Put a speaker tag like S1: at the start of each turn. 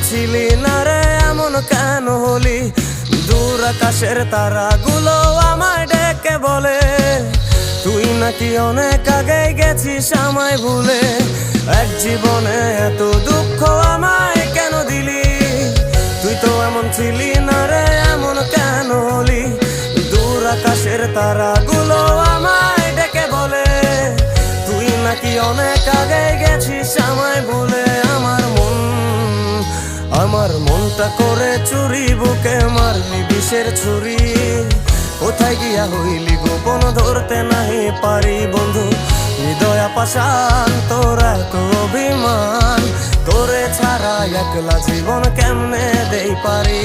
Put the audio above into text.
S1: ছিলি না রে এমন কেন হলি? দূর আকাশের তারাগুলো আমায় ডেকে বলে তুই নাকি অনেক আগে গেছিস আমায় ভুলে। এক জীবনে এত দুঃখ আমায় কেন দিলি? তুই তো এমন ছিলি না রে এমন কেন হলি? দূর আকাশের তারাগুলো আমায় ডেকে বলে তুই নাকি অনেক আগে গেছিস আমায় ভুলে। আমার মনটা করে চুরি, বুকে মারলি বিষের ছুরি। কোথায় গিয়া হইলি গোপন ধরতে নাহি পারি বন্ধু। হৃদয় পাষাণ তোর এত অভিমান, তোরে ছাড়া একলা জীবন কেমনে দেই পারি।